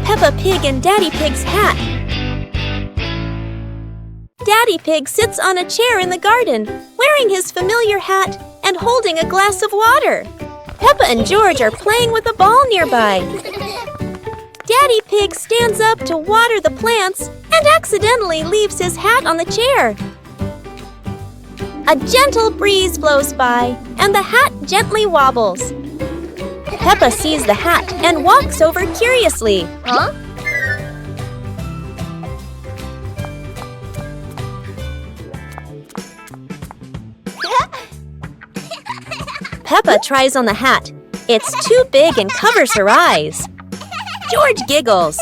Peppa Pig and Daddy Pig's hat. Daddy Pig sits on a chair in the garden, wearing his familiar hat and holding a glass of water. Peppa and George are playing with a ball nearby. Daddy Pig stands up to water the plants and accidentally leaves his hat on the chair. A gentle breeze blows by, and the hat gently wobbles. Peppa sees the hat and walks over curiously. Huh? Peppa tries on the hat. It's too big and covers her eyes. George giggles.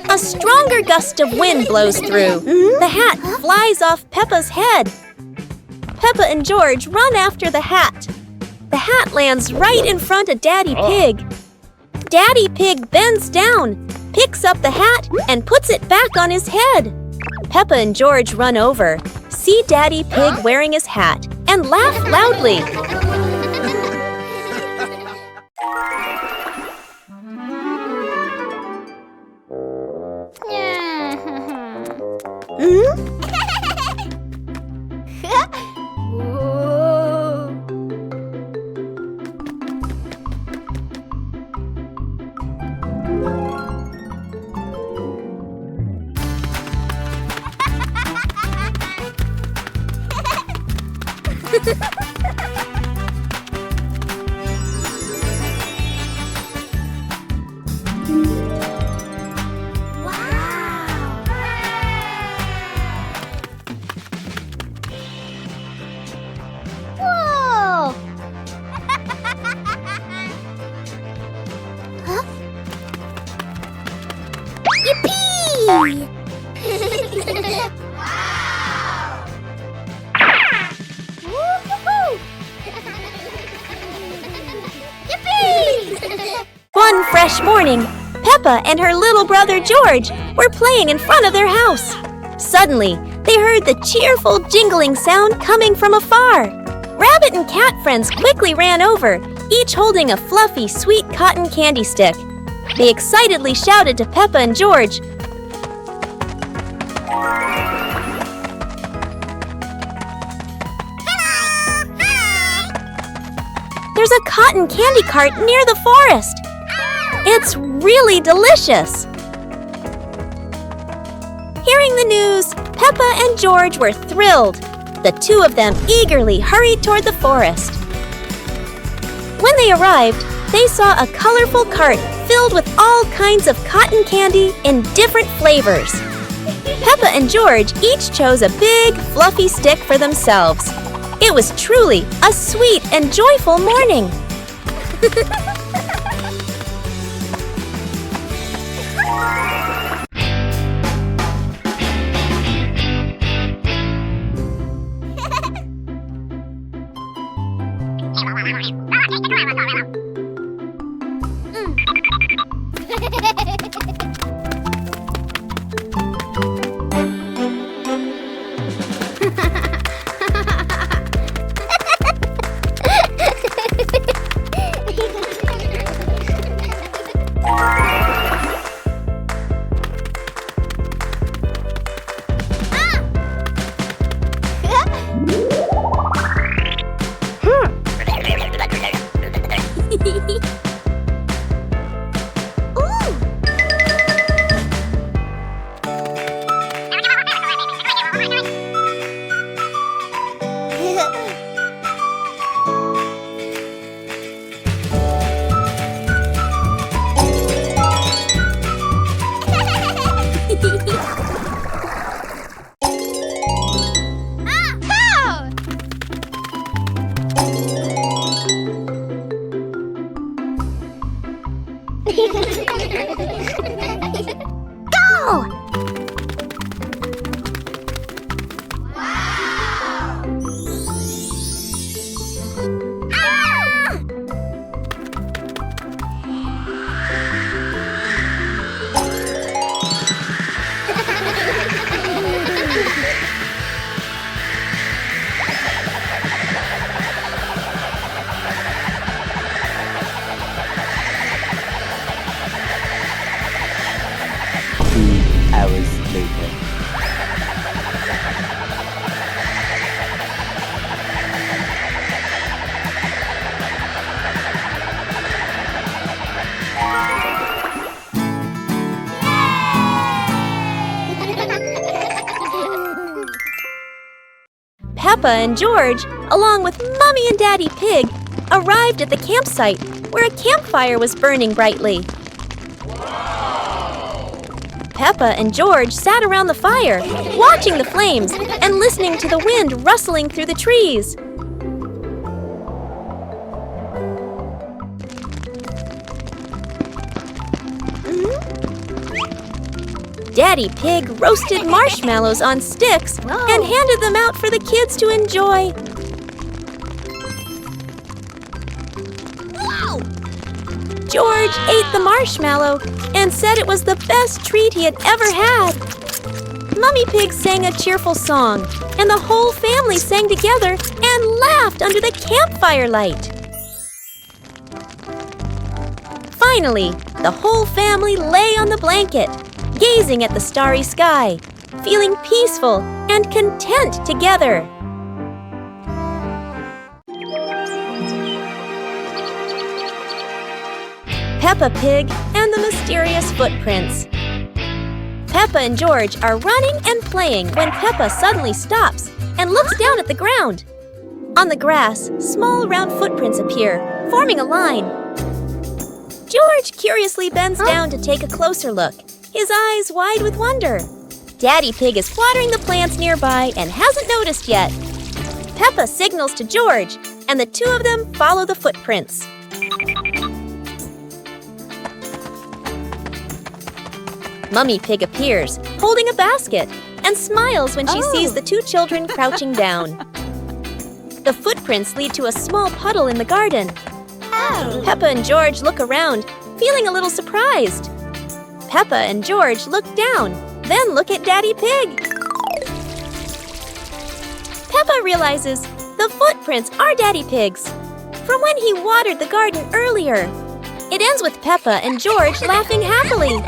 A stronger gust of wind blows through. The hat flies off Peppa's head. Peppa and George run after the hat. The hat lands right in front of Daddy Pig. Daddy Pig bends down, picks up the hat, and puts it back on his head. Peppa and George run over, see Daddy Pig wearing his hat, and laugh loudly. One fresh morning, Peppa and her little brother George were playing in front of their house. Suddenly, they heard the cheerful jingling sound coming from afar. Rabbit and cat friends quickly ran over, each holding a fluffy, sweet cotton candy stick. They excitedly shouted to Peppa and George, "There's a cotton candy cart near the forest. It's really delicious." Hearing the news, Peppa and George were thrilled. The two of them eagerly hurried toward the forest. When they arrived, they saw a colorful cart filled with all kinds of cotton candy in different flavors. Peppa and George each chose a big, fluffy stick for themselves. It was truly a sweet and joyful morning. Peppa and George, along with Mommy and Daddy Pig, arrived at the campsite where a campfire was burning brightly. Peppa and George sat around the fire, watching the flames and listening to the wind rustling through the trees. Daddy Pig roasted marshmallows on sticks and handed them out for the kids to enjoy. George ate the marshmallow and said it was the best treat he had ever had. Mummy Pig sang a cheerful song, and the whole family sang together and laughed under the campfire light. Finally, the whole family lay on the blanket, gazing at the starry sky, feeling peaceful and content together. Peppa Pig and the Mysterious Footprints. Peppa and George are running and playing when Peppa suddenly stops and looks down at the ground. On the grass, small round footprints appear, forming a line. George curiously bends down to take a closer look, his eyes wide with wonder. Daddy Pig is watering the plants nearby and hasn't noticed yet. Peppa signals to George, and the two of them follow the footprints. Mummy Pig appears, holding a basket, and smiles when she sees the two children crouching down. The footprints lead to a small puddle in the garden. Peppa and George look around, feeling a little surprised. Peppa and George look down, then look at Daddy Pig. Peppa realizes the footprints are Daddy Pig's, from when he watered the garden earlier. It ends with Peppa and George laughing happily.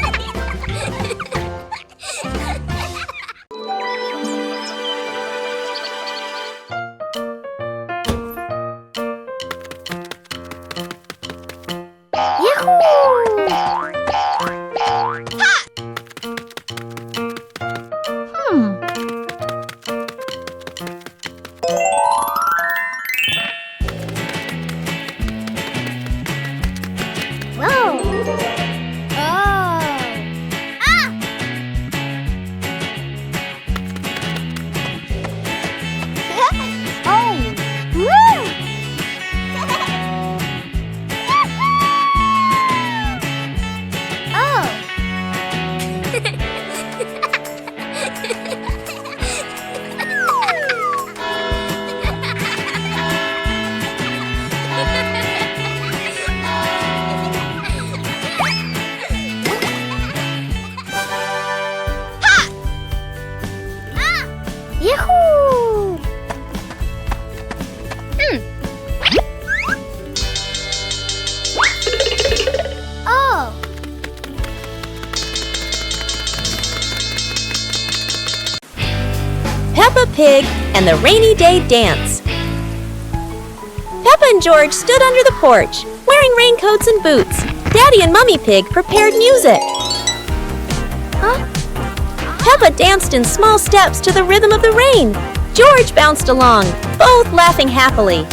Peppa Pig and the Rainy Day Dance. Peppa and George stood under the porch, wearing raincoats and boots. Daddy and Mummy Pig prepared music. Peppa danced in small steps to the rhythm of the rain. George bounced along, both laughing happily.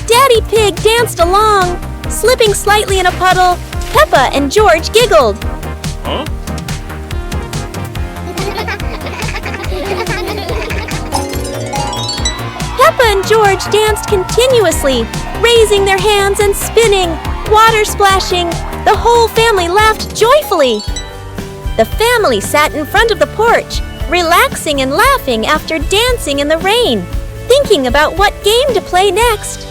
Daddy Pig danced along, slipping slightly in a puddle. Peppa and George giggled. Peppa and George danced continuously, raising their hands and spinning, water splashing. The whole family laughed joyfully. The family sat in front of the porch, relaxing and laughing after dancing in the rain, thinking about what game to play next.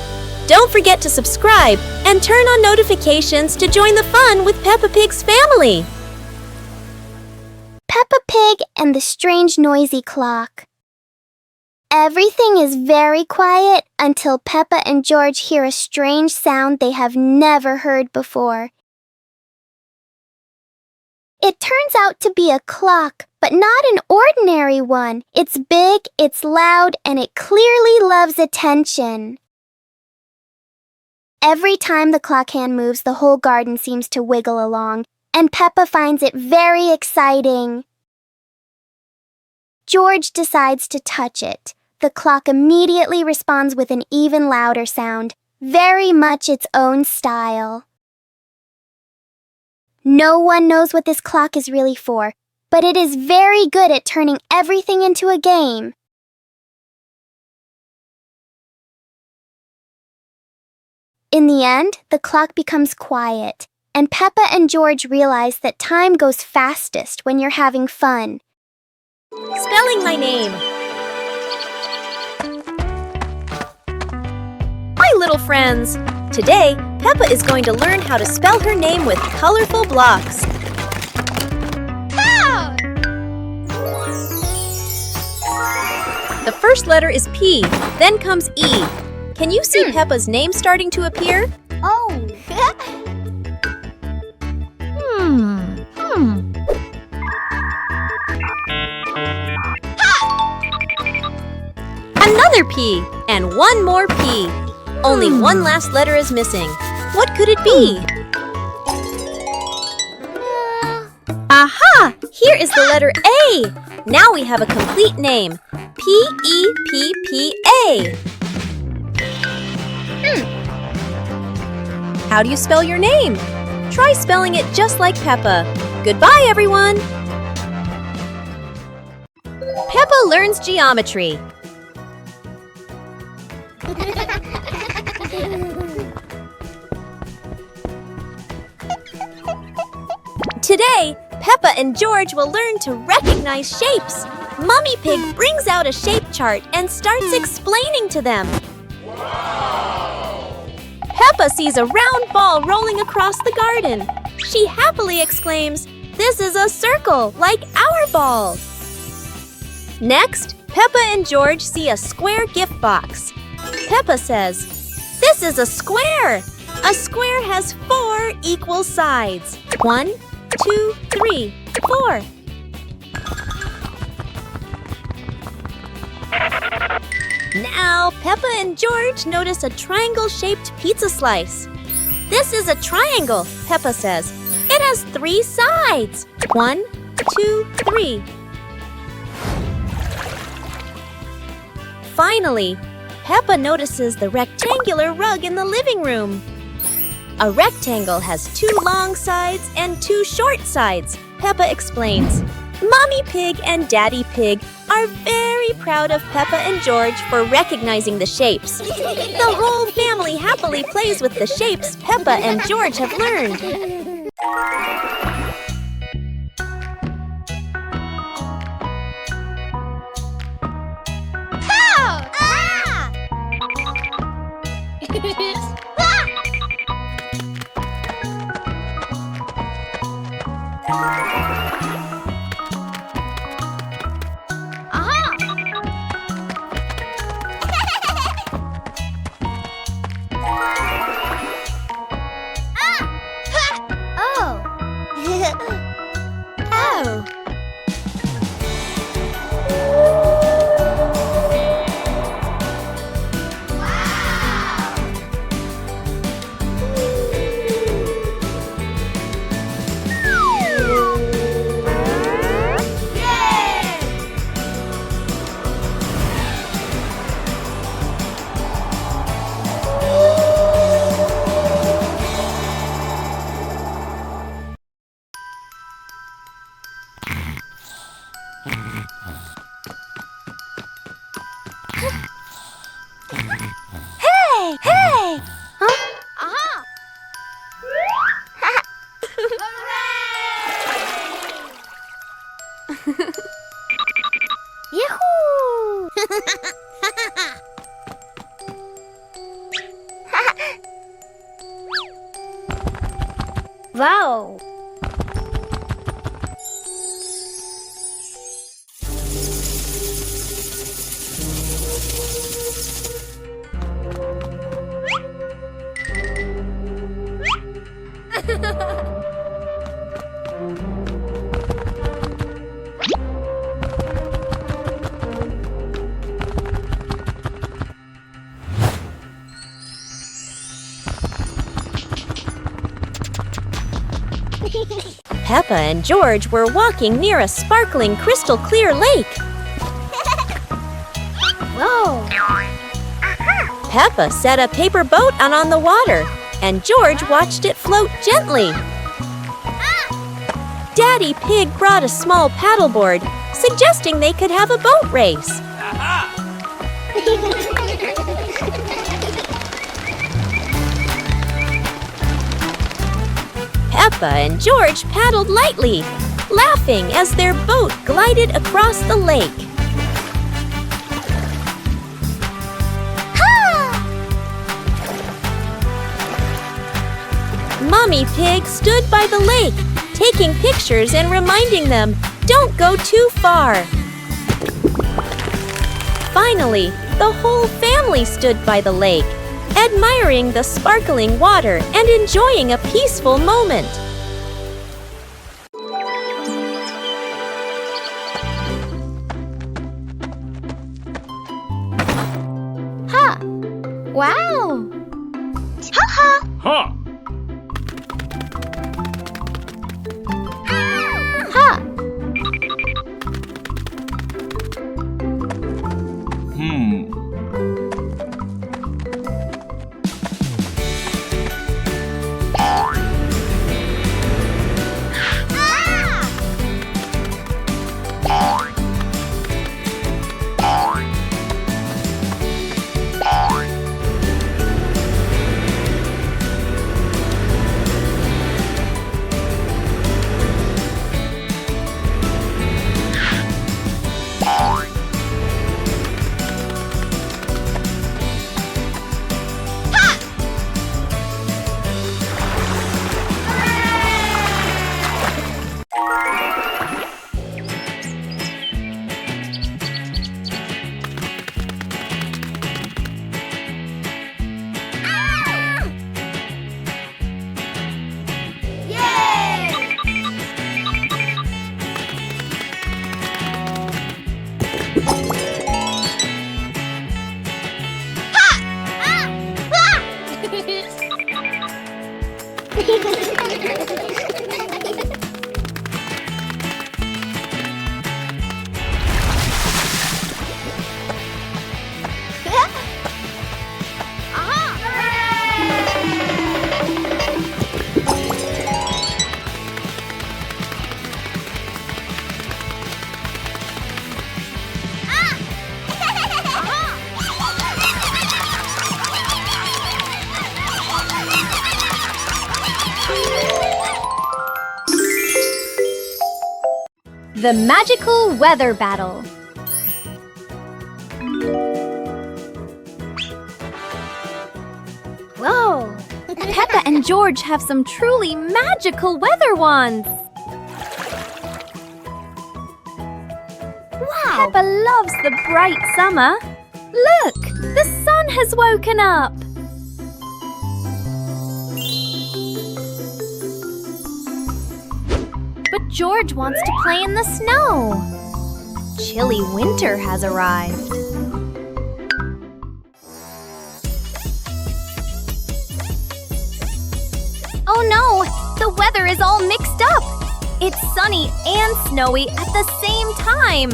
Don't forget to subscribe and turn on notifications to join the fun with Peppa Pig's family. Peppa Pig and the Strange Noisy Clock. Everything is very quiet until Peppa and George hear a strange sound they have never heard before. It turns out to be a clock, but not an ordinary one. It's big, it's loud, and it clearly loves attention. Every time the clock hand moves, the whole garden seems to wiggle along, and Peppa finds it very exciting. George decides to touch it. The clock immediately responds with an even louder sound, very much its own style. No one knows what this clock is really for, but it is very good at turning everything into a game. In the end, the clock becomes quiet, and Peppa and George realize that time goes fastest when you're having fun. Spelling my name. My little friends, today Peppa is going to learn how to spell her name with colorful blocks. The first letter is P, then comes E. Can you see Peppa's name starting to appear? Oh! Another P, and one more P. Only one last letter is missing. What could it be? Aha! Here is the letter A. Now we have a complete name. P-E-P-P-A. How do you spell your name? Try spelling it just like Peppa. Goodbye, everyone! Peppa learns geometry. Today, Peppa and George will learn to recognize shapes. Mummy Pig brings out a shape chart and starts explaining to them. Peppa sees a round ball rolling across the garden. She happily exclaims, "This is a circle, like our ball." Next, Peppa and George see a square gift box. Peppa says, "This is a square. A square has 4 equal sides. 1, 2, 3, 4. Now, Peppa and George notice a triangle-shaped pizza slice. "This is a triangle," Peppa says. "It has 3 sides. 1, 2, 3. Finally, Peppa notices the rectangular rug in the living room. A rectangle has 2 long sides and 2 short sides, Peppa explains. Mommy Pig and Daddy Pig are very proud of Peppa and George for recognizing the shapes. The whole family happily plays with the shapes Peppa and George have learned. Hey! Huh? Aha! Yahoo! Wow! Peppa and George were walking near a sparkling crystal clear lake. Peppa set a paper boat out on the water, and George watched it float gently. Daddy Pig brought a small paddleboard, suggesting they could have a boat race. Peppa and George paddled lightly, laughing as their boat glided across the lake. Mommy Pig stood by the lake, taking pictures and reminding them, don't go too far. Finally, the whole family stood by the lake, admiring the sparkling water and enjoying a peaceful moment. Ha! Wow! Ha-ha! Ha! Ha! The Magical Weather Battle. Whoa! Peppa and George have some truly magical weather wands. Wow! Peppa loves the bright summer. Look! The sun has woken up. But George wants to play in the snow. Chilly winter has arrived. Oh no! The weather is all mixed up! It's sunny and snowy at the same time!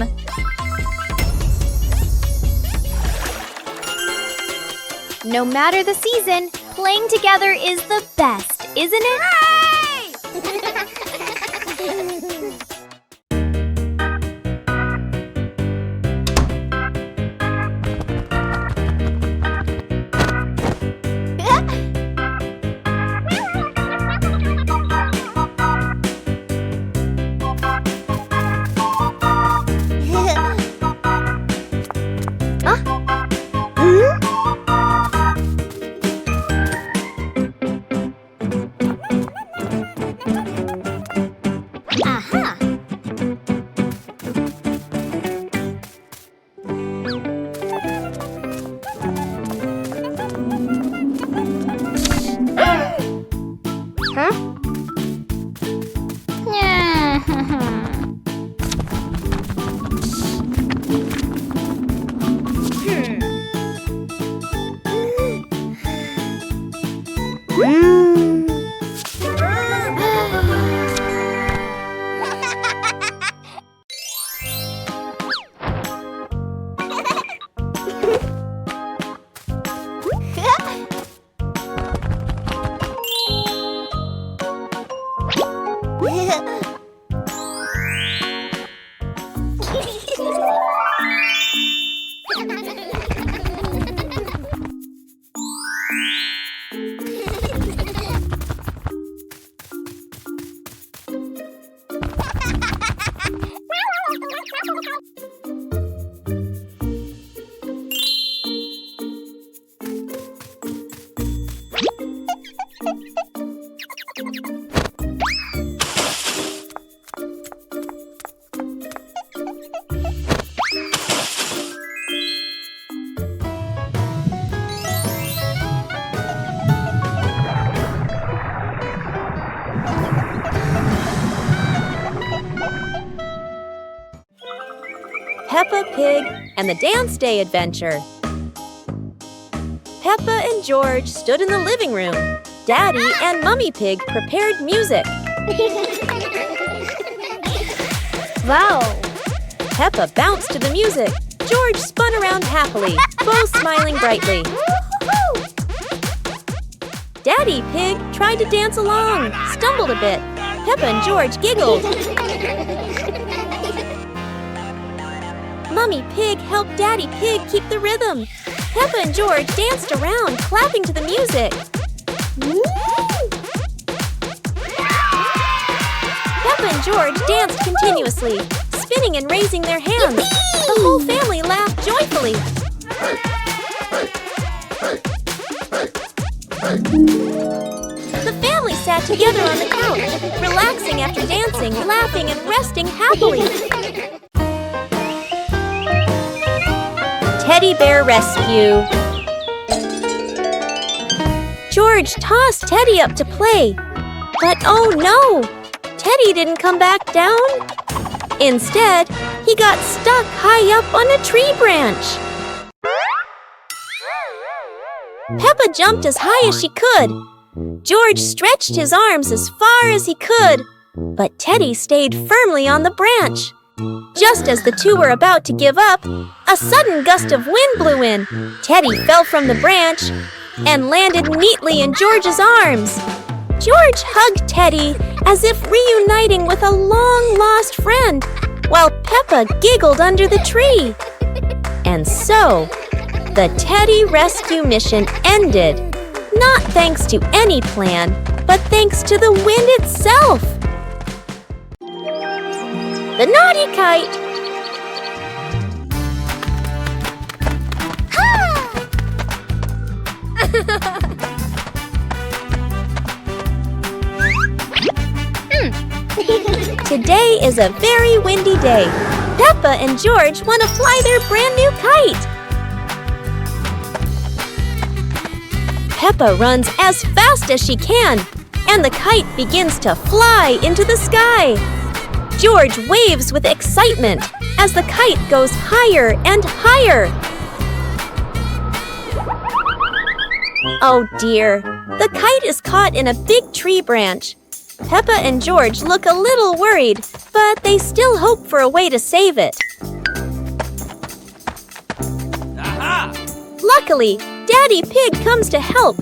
No matter the season, playing together is the best, isn't it? Hooray! Pig and the Dance Day Adventure. Peppa and George stood in the living room. Daddy and Mummy Pig prepared music. Wow! Peppa bounced to the music. George spun around happily, both smiling brightly. Daddy Pig tried to dance along, stumbled a bit. Peppa and George giggled. Mummy Pig helped Daddy Pig keep the rhythm. Peppa and George danced around, clapping to the music. Peppa and George danced continuously, spinning and raising their hands. The whole family laughed joyfully. The family sat together on the couch, relaxing after dancing, laughing, and resting happily. Teddy Bear Rescue. George tossed Teddy up to play. But oh no! Teddy didn't come back down. Instead, he got stuck high up on a tree branch. Peppa jumped as high as she could. George stretched his arms as far as he could, but Teddy stayed firmly on the branch. Just as the two were about to give up, a sudden gust of wind blew in. Teddy fell from the branch and landed neatly in George's arms. George hugged Teddy as if reuniting with a long-lost friend, while Peppa giggled under the tree. And so, the Teddy rescue mission ended, not thanks to any plan, but thanks to the wind itself. The naughty kite. Today is a very windy day. Peppa and George want to fly their brand new kite. Peppa runs as fast as she can, and the kite begins to fly into the sky. George waves with excitement as the kite goes higher and higher. Oh dear, the kite is caught in a big tree branch. Peppa and George look a little worried, but they still hope for a way to save it. Aha! Luckily, Daddy Pig comes to help.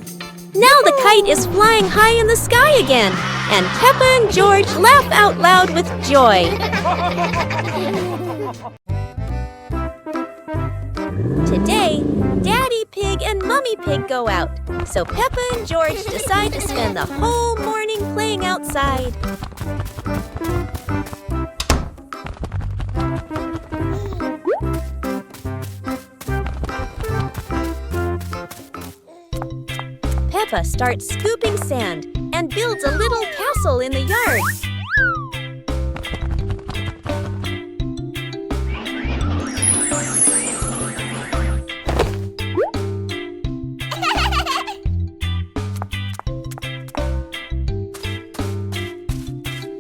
Now the kite is flying high in the sky again, and Peppa and George laugh out loud with joy. Today, Daddy Pig and Mummy Pig go out, so Peppa and George decide to spend the whole morning playing outside. Peppa starts scooping sand and builds a little castle in the yard.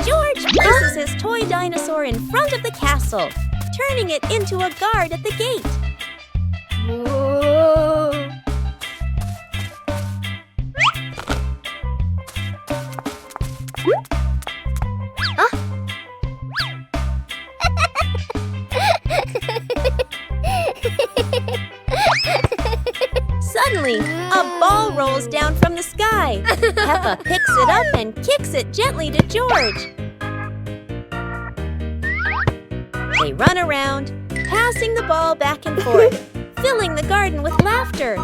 George places his toy dinosaur in front of the castle, turning it into a guard at the gate. Whoa. Suddenly, a ball rolls down from the sky. Peppa picks it up and kicks it gently to George. They run around, passing the ball back and forth, filling the garden with laughter.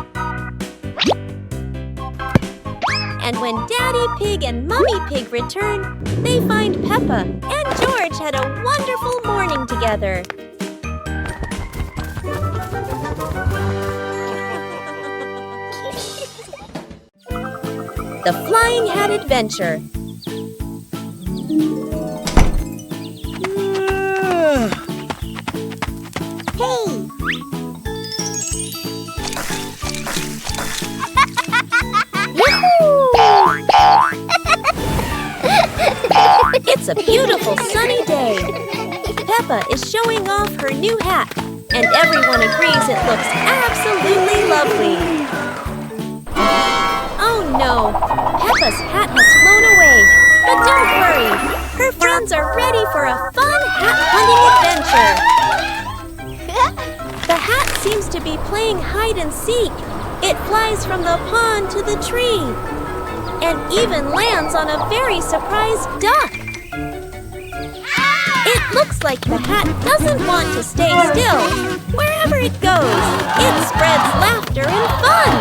And when Daddy Pig and Mummy Pig return, they find Peppa and George had a wonderful morning together. The Flying Hat Adventure. Hey! It's a beautiful sunny day. Peppa is showing off her new hat, and everyone agrees it looks absolutely lovely. Oh no! Peppa's hat has flown away. But don't worry, her friends are ready for a fun hat-hunting adventure. The hat seems to be playing hide and seek. It flies from the pond to the tree and even lands on a very surprised duck. It looks like the hat doesn't want to stay still. Wherever it goes, it spreads laughter and fun.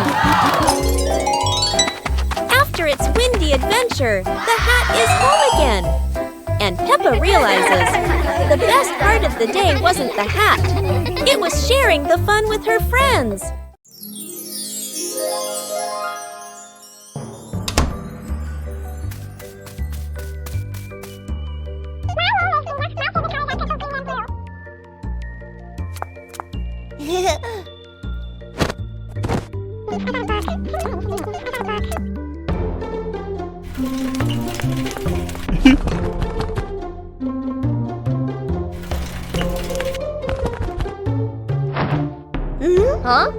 After its windy adventure, the hat is home again. And Peppa realizes the best part of the day wasn't the hat. It was sharing the fun with her friends. Huh?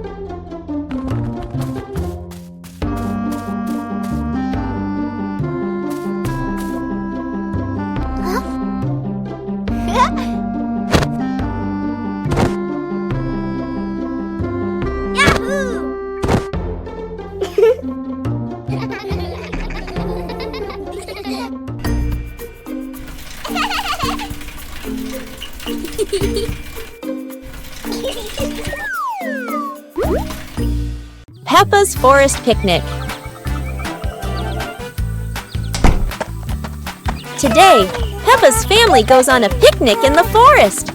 Peppa's Forest Picnic. Today, Peppa's family goes on a picnic in the forest.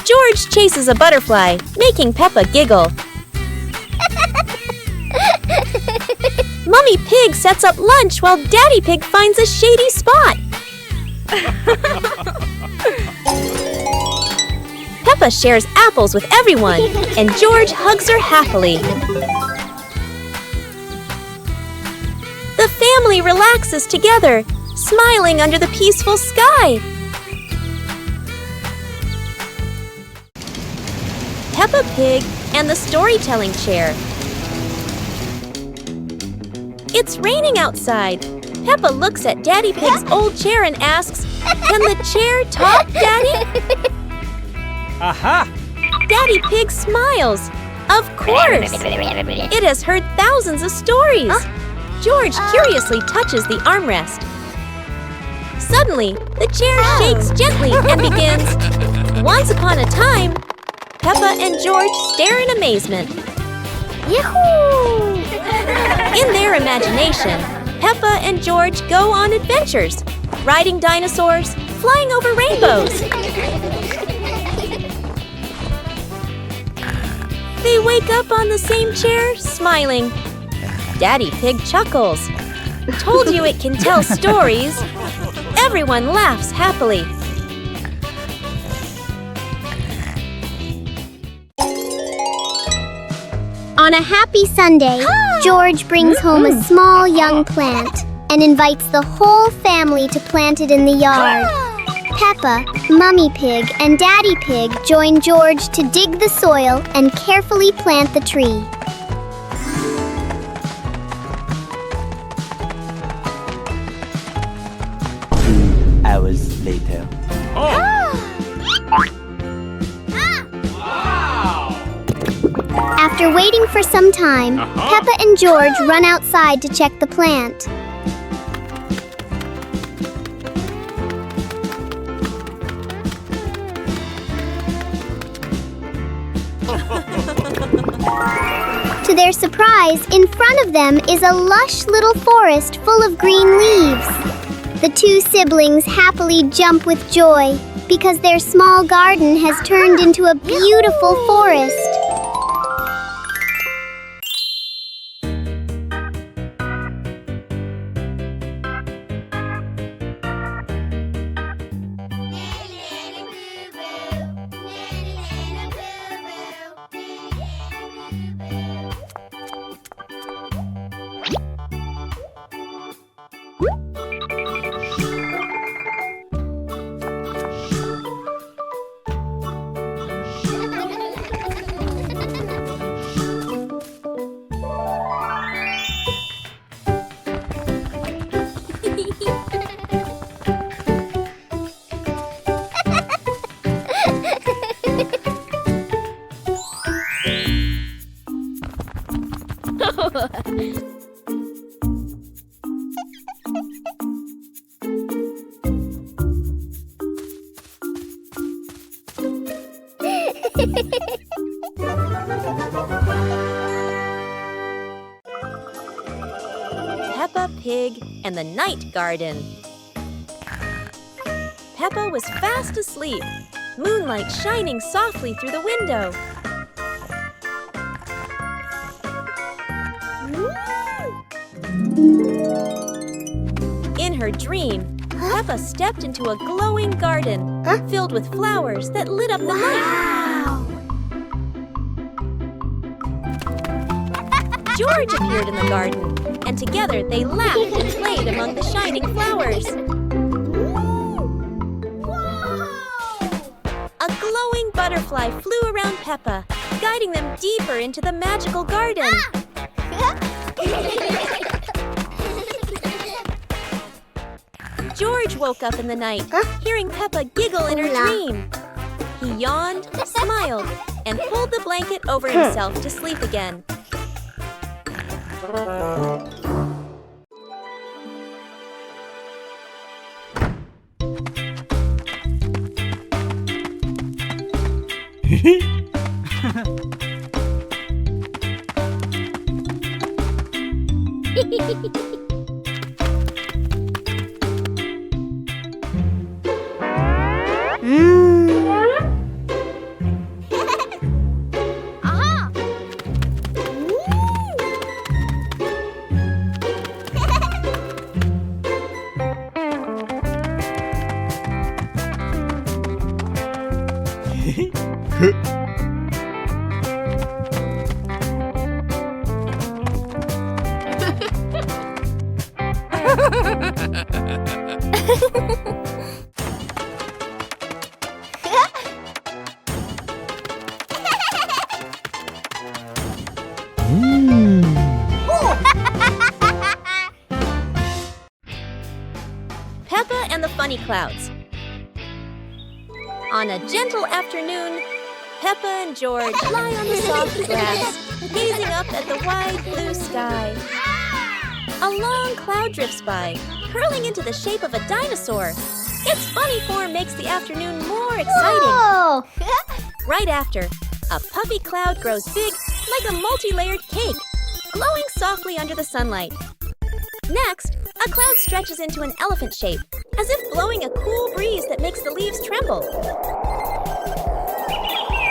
George chases a butterfly, making Peppa giggle. Mummy Pig sets up lunch while Daddy Pig finds a shady spot. Peppa shares apples with everyone, and George hugs her happily. The family relaxes together, smiling under the peaceful sky. Peppa Pig and the storytelling chair. It's raining outside. Peppa looks at Daddy Pig's old chair and asks, "Can the chair talk, Daddy?" Aha! Daddy Pig smiles. Of course! It has heard thousands of stories. George curiously touches the armrest. Suddenly, the chair shakes gently and begins, "Once upon a time." Peppa and George stare in amazement. Yahoo! In their imagination, Peppa and George go on adventures, riding dinosaurs, flying over rainbows. They wake up on the same chair, smiling. Daddy Pig chuckles. Told you it can tell stories. Everyone laughs happily. On a happy Sunday, George brings home a small young plant and invites the whole family to plant it in the yard. Peppa, Mummy Pig, and Daddy Pig join George to dig the soil and carefully plant the tree. Hours later. After waiting for some time, Peppa and George run outside to check the plant. To their surprise, in front of them is a lush little forest full of green leaves. The two siblings happily jump with joy because their small garden has turned into a beautiful forest. Peppa Pig and the Night Garden. Peppa was fast asleep, moonlight shining softly through the window. In her dream, Peppa stepped into a glowing garden filled with flowers that lit up the night. George appeared in the garden, and together they laughed and played among the shining flowers. A glowing butterfly flew around Peppa, guiding them deeper into the magical garden. George woke up in the night, hearing Peppa giggle in her dream. He yawned, smiled, and pulled the blanket over himself to sleep again. Peppa and the Funny Clouds. On a gentle afternoon, Peppa and George lie on the soft grass, gazing up at the wide blue sky. A long cloud drifts by, curling into the shape of a dinosaur. Its funny form makes the afternoon more exciting. Whoa! Right after, a puffy cloud grows big like a multi-layered cake, glowing softly under the sunlight. Next, a cloud stretches into an elephant shape, as if blowing a cool breeze that makes the leaves tremble.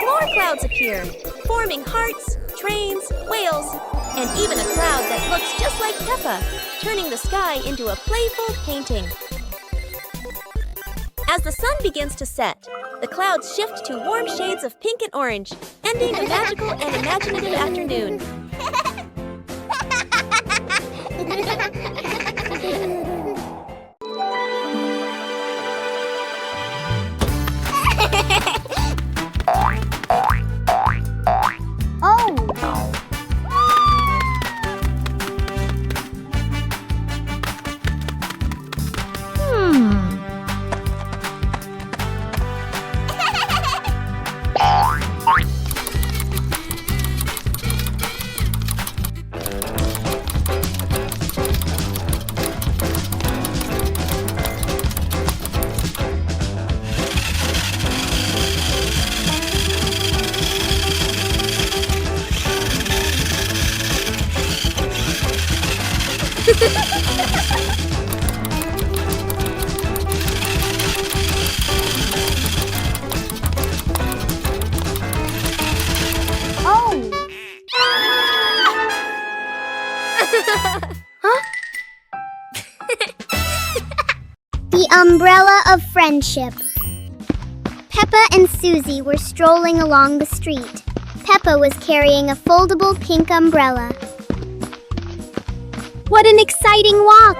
More clouds appear, forming hearts, trains, whales, and even a cloud that looks just like Peppa, turning the sky into a playful painting. As the sun begins to set, the clouds shift to warm shades of pink and orange, ending a magical and imaginative afternoon. The umbrella of friendship. Peppa and Susie were strolling along the street. Peppa was carrying a foldable pink umbrella. What an exciting walk!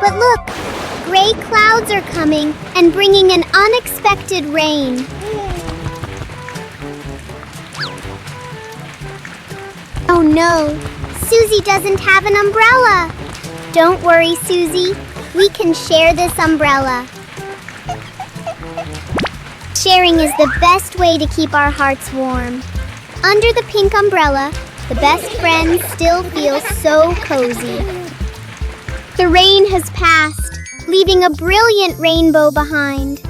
But look, gray clouds are coming and bringing an unexpected rain. Oh no, Susie doesn't have an umbrella. Don't worry, Susie. We can share this umbrella. Sharing is the best way to keep our hearts warm. Under the pink umbrella, the best friends still feel so cozy. The rain has passed, leaving a brilliant rainbow behind.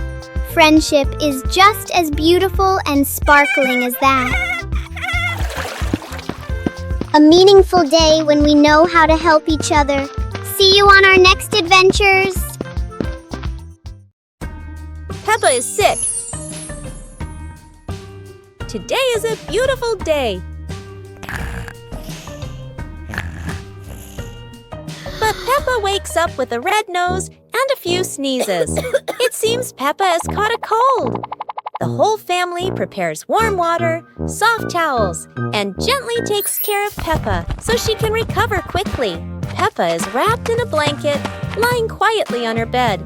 friendship is just as beautiful and sparkling as that. A meaningful day when we know how to help each other. See you on our next adventures! Peppa is sick. Today is a beautiful day. But Peppa wakes up with a red nose and a few sneezes. It seems Peppa has caught a cold. The whole family prepares warm water, soft towels, and gently takes care of Peppa so she can recover quickly. Peppa is wrapped in a blanket, lying quietly on her bed.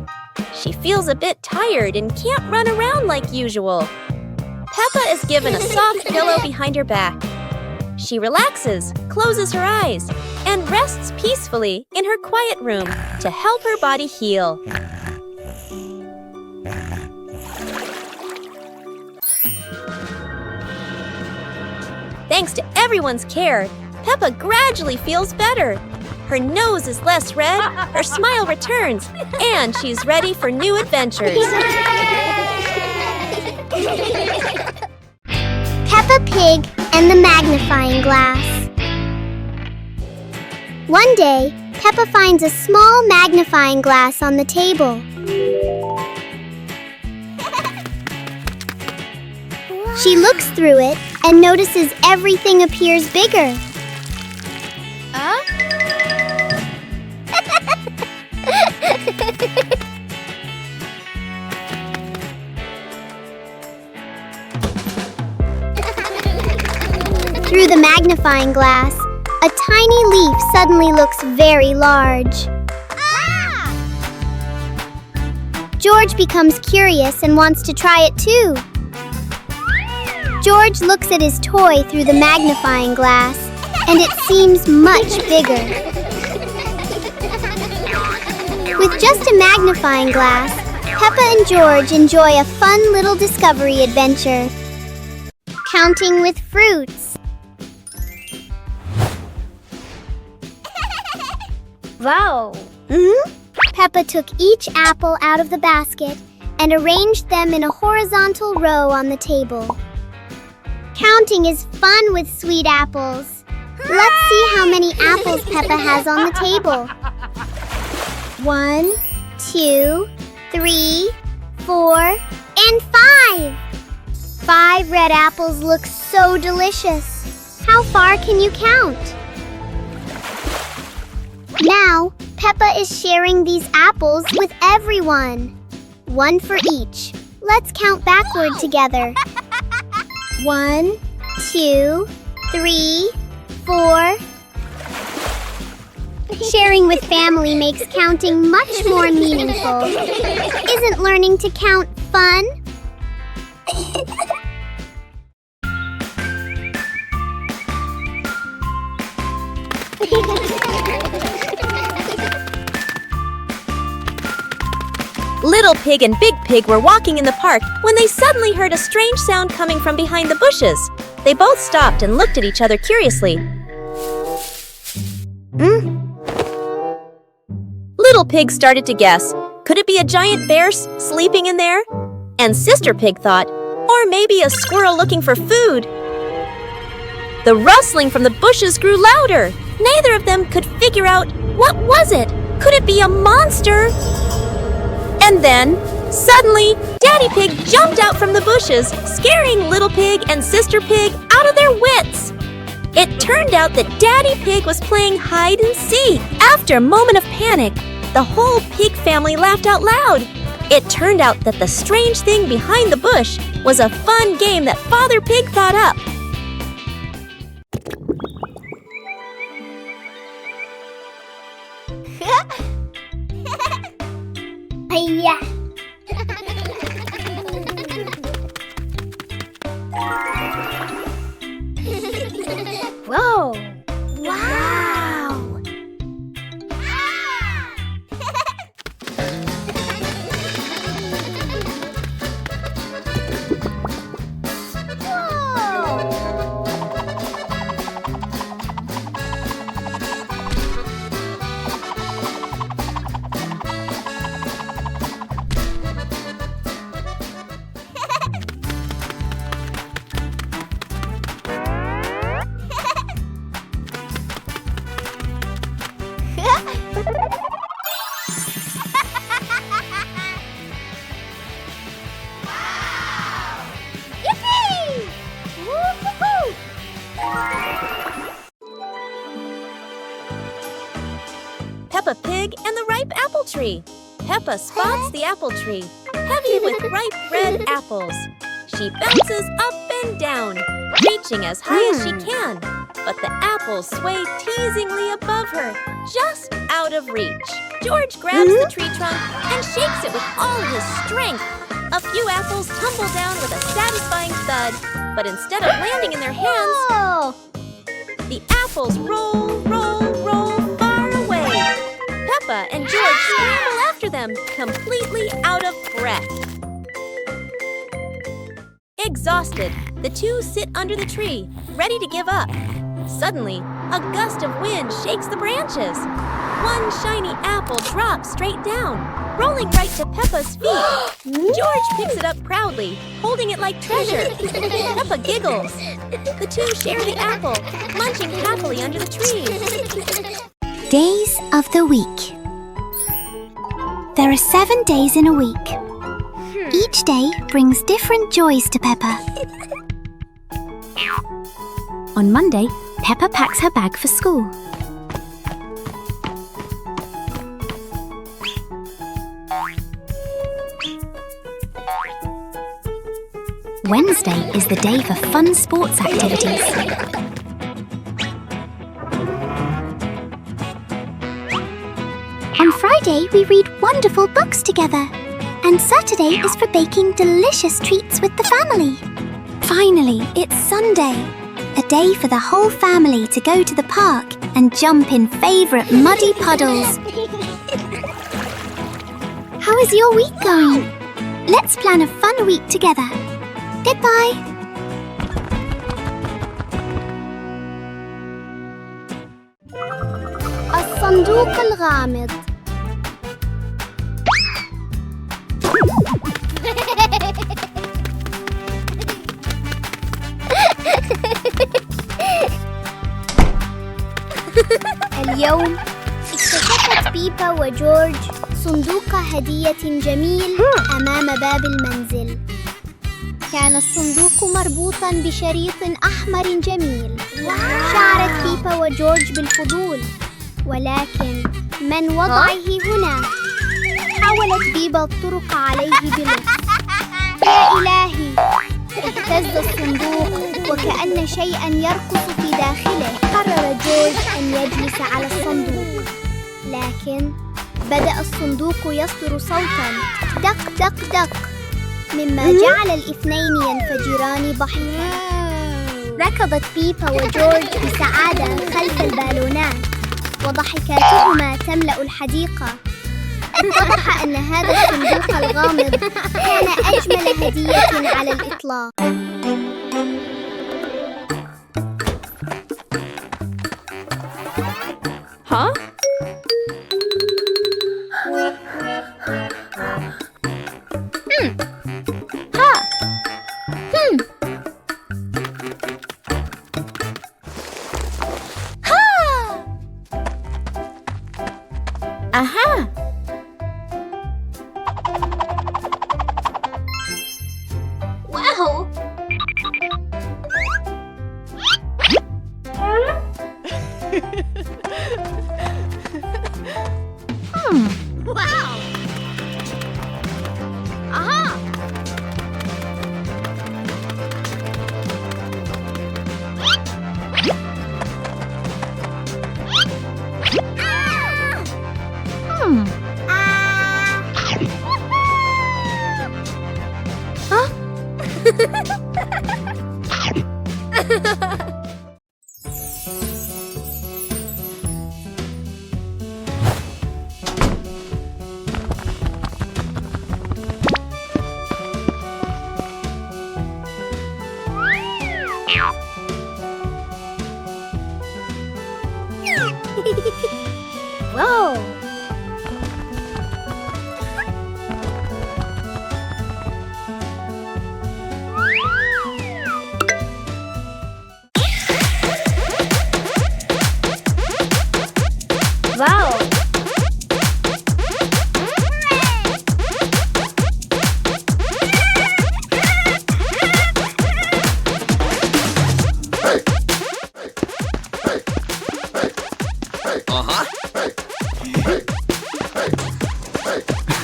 She feels a bit tired and can't run around like usual. Peppa is given a soft pillow behind her back. She relaxes, closes her eyes, and rests peacefully in her quiet room to help her body heal. Thanks to everyone's care, Peppa gradually feels better. Her nose is less red, her smile returns, and she's ready for new adventures. Peppa Pig and the magnifying glass. One day, Peppa finds a small magnifying glass on the table. She looks through it and notices everything appears bigger. Through the magnifying glass, a tiny leaf suddenly looks very large. George becomes curious and wants to try it too. George looks at his toy through the magnifying glass, and it seems much bigger. With just a magnifying glass, Peppa and George enjoy a fun little discovery adventure. Counting with fruits. Wow! Peppa took each apple out of the basket and arranged them in a horizontal row on the table. Counting is fun with sweet apples. Let's see how many apples Peppa has on the table. 1, 2, 3, 4, and 5. 5 red apples look so delicious. How far can you count? Now, Peppa is sharing these apples with everyone. 1 for each. Let's count backward together. 1, 2, 3, 4. Sharing with family makes counting much more meaningful. Isn't learning to count fun? Little Pig and Big Pig were walking in the park when they suddenly heard a strange sound coming from behind the bushes. They both stopped and looked at each other curiously. Little Pig started to guess. Could it be a giant bear sleeping in there? And Sister Pig thought, or maybe a squirrel looking for food. The rustling from the bushes grew louder. Neither of them could figure out, what was it? Could it be a monster? And then, suddenly, Daddy Pig jumped out from the bushes, scaring Little Pig and Sister Pig out of their wits. It turned out that Daddy Pig was playing hide and seek. After a moment of panic, the whole pig family laughed out loud. It turned out that the strange thing behind the bush was a fun game that Father Pig thought up. Yeah. Whoa! Wow! Peppa Pig and the ripe apple tree. Peppa spots the apple tree, heavy with ripe red apples. She bounces up and down, reaching as high as she can. But the apples sway teasingly above her, just out of reach. George grabs the tree trunk and shakes it with all his strength. A few apples tumble down with a satisfying thud, but instead of landing in their hands, the apples roll, roll, roll far away. Peppa and George scramble after them, completely out of breath. Exhausted, the two sit under the tree, ready to give up. Suddenly, a gust of wind shakes the branches. One shiny apple drops straight down, rolling right to Peppa's feet. George picks it up proudly, holding it like treasure. Peppa giggles. The two share the apple, munching happily under the tree. Days of the week. There are 7 days in a week. Each day brings different joys to Peppa. On Monday, Peppa packs her bag for school. Wednesday is the day for fun sports activities. On Friday, we read wonderful books together. And Saturday is for baking delicious treats with the family. Finally, it's Sunday. A day for the whole family to go to the park and jump in favourite muddy puddles. How is your week going? Let's plan a fun week together. Goodbye. الصندوق الغامض. اليوم اكتشفت بيبا وجورج صندوق هدية جميل أمام باب المنزل. كان الصندوق مربوطاً بشريط أحمر جميل. شعرت بيبا وجورج بالفضول، ولكن من وضعه هنا؟ حاولت بيبا الطرق عليه بلطف. يا إلهي! اهتز الصندوق وكأن شيئاً يرقص في داخله. قرر جورج أن يجلس على الصندوق، لكن بدأ الصندوق يصدر صوتاً دق دق دق، مما جعل الاثنين ينفجران ضحكاً. ركضت بيبا وجورج بسعادة خلف البالونات، وضحكاتهما تملأ الحديقة. اتضح أن هذا الصندوق الغامض كان أجمل هدية على الإطلاق. Aha! Wow! Wow! Aha!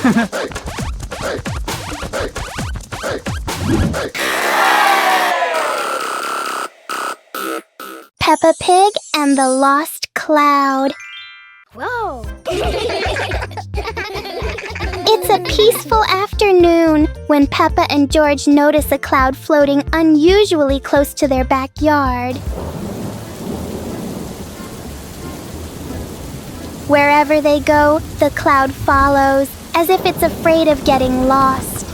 Peppa Pig and the Lost Cloud. Whoa! It's a peaceful afternoon when Peppa and George notice a cloud floating unusually close to their backyard. Wherever they go, the cloud follows, as if it's afraid of getting lost.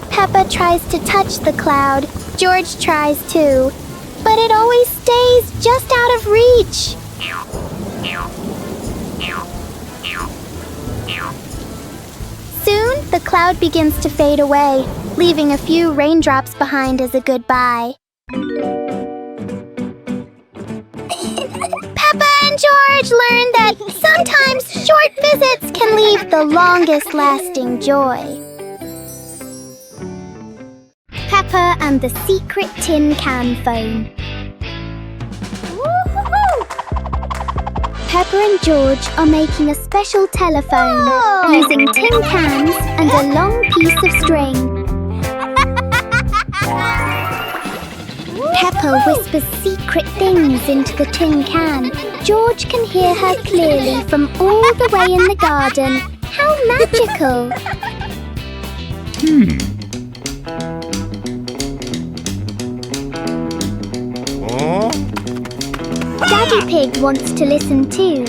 Peppa tries to touch the cloud. George tries too, but it always stays just out of reach. Soon, the cloud begins to fade away, leaving a few raindrops behind as a goodbye. Peppa and George learn that sometimes short visits can leave the longest-lasting joy. Peppa and the Secret Tin Can Phone. Peppa and George are making a special telephone using tin cans and a long piece of string. Peppa whispers secret things into the tin can. George can hear her clearly from all the way in the garden. How magical! Daddy Pig wants to listen too,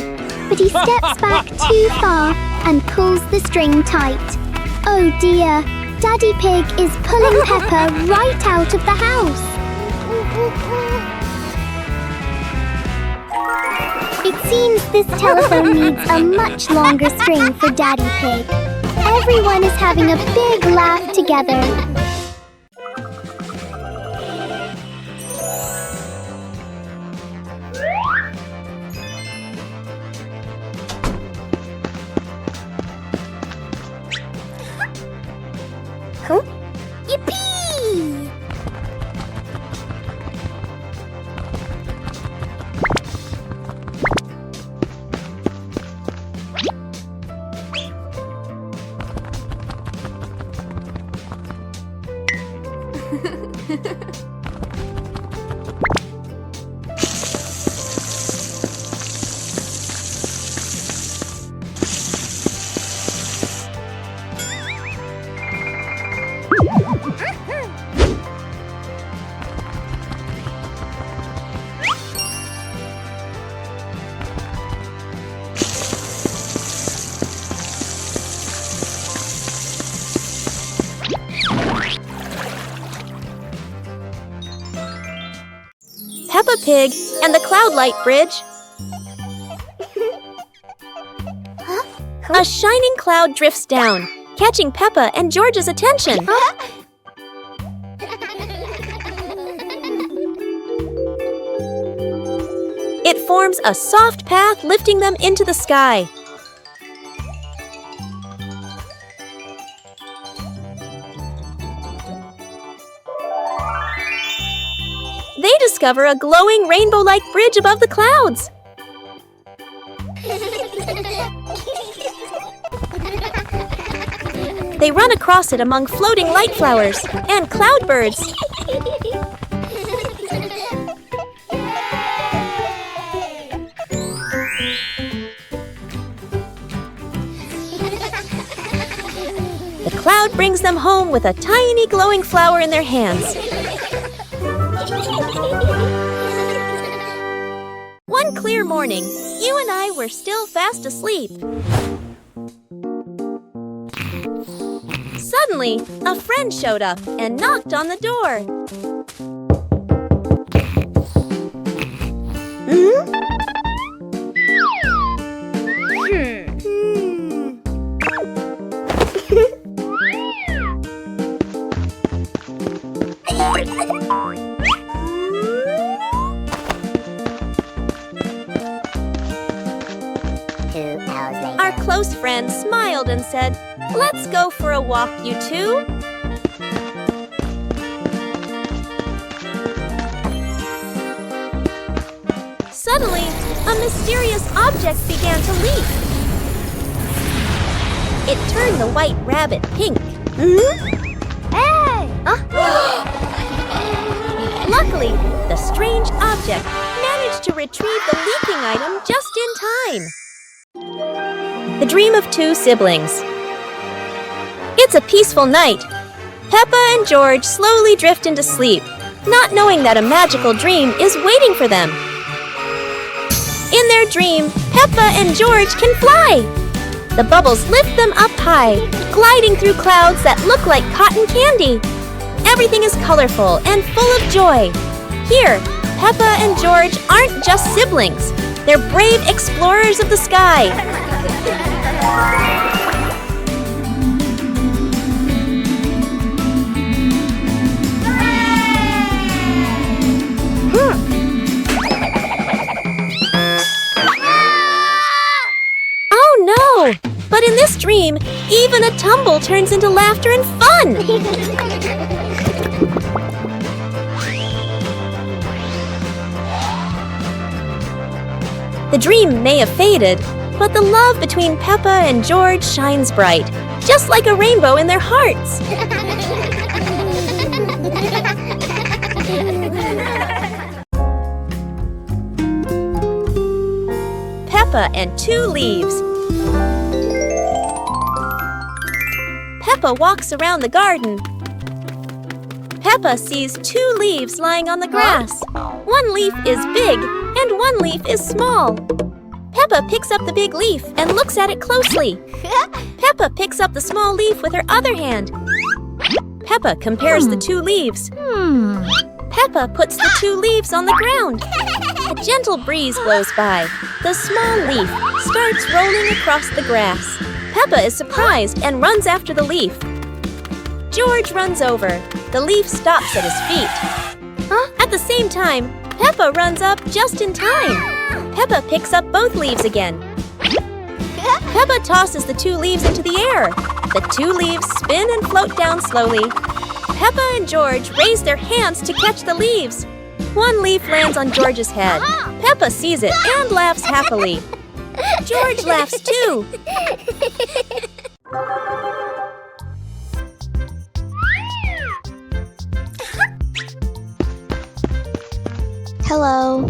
but he steps back too far and pulls the string tight. Oh dear, Daddy Pig is pulling Peppa right out of the house. It seems this telephone needs a much longer string for Daddy Pig. Everyone is having a big laugh together. Yippee! Peppa Pig and the Cloud Light Bridge. A shining cloud drifts down, catching Peppa and George's attention. It forms a soft path lifting them into the sky. They discover a glowing rainbow-like bridge above the clouds. They run across it among floating light flowers and cloudbirds. The cloud brings them home with a tiny glowing flower in their hands. One clear morning, you and I were still fast asleep. Suddenly, a friend showed up and knocked on the door. Our close friend smiled and said, "Let's go for a walk, you two." Suddenly, a mysterious object began to leap. It turned the white rabbit pink. Hey! Luckily, the strange object managed to retrieve the leaking item just in time. The Dream of Two Siblings. It's a peaceful night. Peppa and George slowly drift into sleep, not knowing that a magical dream is waiting for them. In their dream, Peppa and George can fly. The bubbles lift them up high, gliding through clouds that look like cotton candy. Everything is colorful and full of joy. Here, Peppa and George aren't just siblings. They're brave explorers of the sky. Oh no! But in this dream, even a tumble turns into laughter and fun! The dream may have faded, but the love between Peppa and George shines bright, just like a rainbow in their hearts. Peppa and Two Leaves. Peppa walks around the garden. Peppa sees two leaves lying on the grass. One leaf is big and one leaf is small. Peppa picks up the big leaf and looks at it closely. Peppa picks up the small leaf with her other hand. Peppa compares the two leaves. Peppa puts the two leaves on the ground. A gentle breeze blows by. The small leaf starts rolling across the grass. Peppa is surprised and runs after the leaf. George runs over. The leaf stops at his feet. At the same time, Peppa runs up just in time. Peppa picks up both leaves again. Peppa tosses the two leaves into the air. The two leaves spin and float down slowly. Peppa and George raise their hands to catch the leaves. One leaf lands on George's head. Peppa sees it and laughs happily. George laughs too. Hello.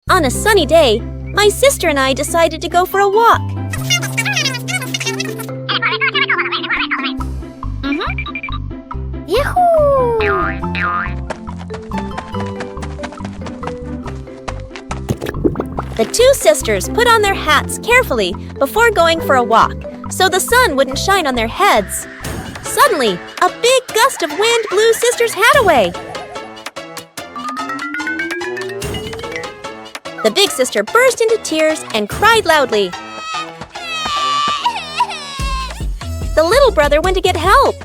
On a sunny day, my sister and I decided to go for a walk. Yahoo! The two sisters put on their hats carefully before going for a walk, so the sun wouldn't shine on their heads. Suddenly, a big gust of wind blew Sister's hat away. The big sister burst into tears and cried loudly. The little brother went to get help.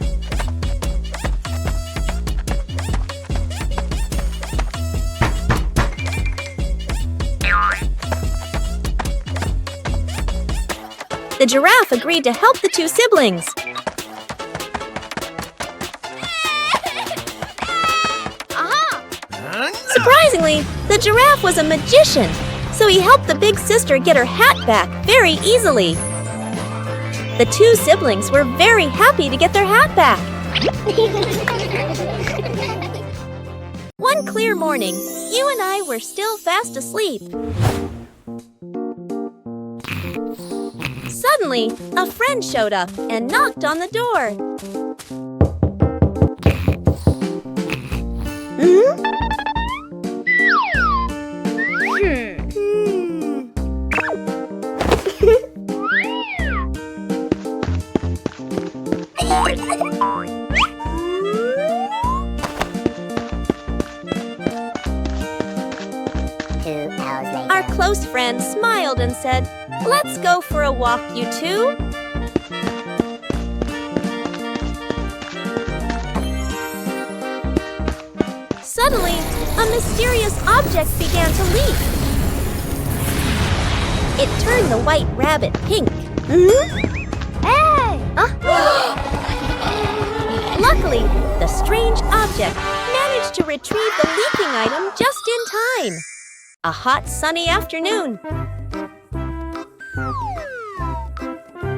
The giraffe agreed to help the two siblings. Surprisingly, the giraffe was a magician, so he helped the big sister get her hat back very easily. The two siblings were very happy to get their hat back. One clear morning, you and I were still fast asleep. Suddenly, a friend showed up and knocked on the door. Our close friend smiled and said, "Let's go for a walk, you two." Suddenly, a mysterious object began to leak. It turned the white rabbit pink. Hey! Luckily, the strange object managed to retrieve the leaking item just in time. A hot, sunny afternoon.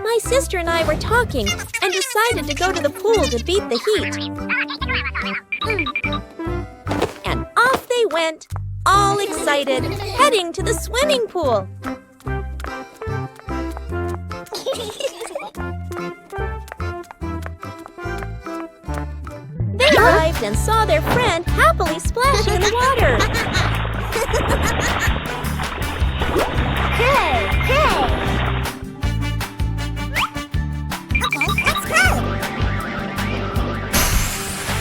My sister and I were talking and decided to go to the pool to beat the heat. And off they went, all excited, heading to the swimming pool. They arrived and saw their friend happily splashing in the water. Hey! Hey! Okay, let's go!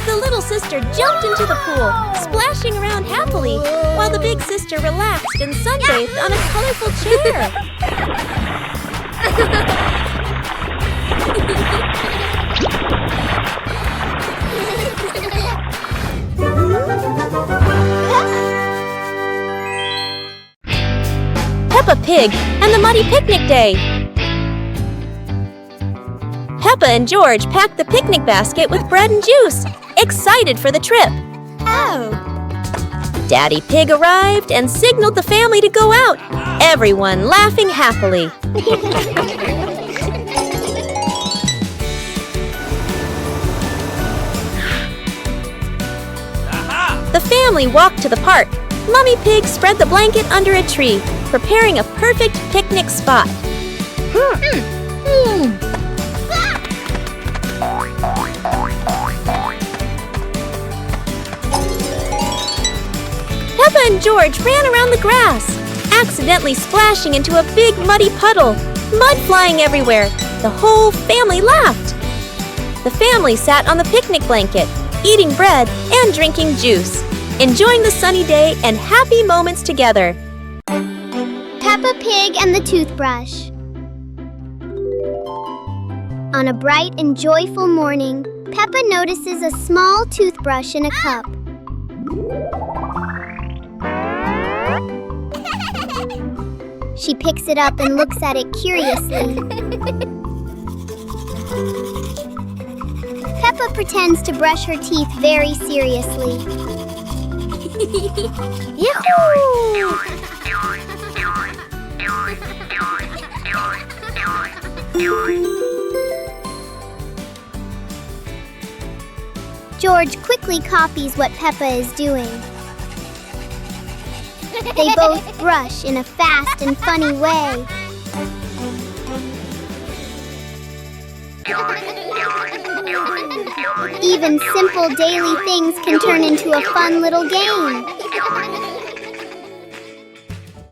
The little sister jumped into the pool, splashing around happily, while the big sister relaxed and sunbathed on a colorful chair. Peppa Pig and the Muddy Picnic Day. Peppa and George packed the picnic basket with bread and juice, excited for the trip. Oh! Daddy Pig arrived and signaled the family to go out, everyone laughing happily. The family walked to the park. Mummy Pig spread the blanket under a tree, preparing a perfect picnic spot. Peppa and George ran around the grass, accidentally splashing into a big muddy puddle, mud flying everywhere. The whole family laughed. The family sat on the picnic blanket, eating bread and drinking juice, enjoying the sunny day and happy moments together. Peppa Pig and the Toothbrush. On a bright and joyful morning, Peppa notices a small toothbrush in a cup. She picks it up and looks at it curiously. Peppa pretends to brush her teeth very seriously. Yahoo! George quickly copies what Peppa is doing. They both brush in a fast and funny way. Even simple daily things can turn into a fun little game.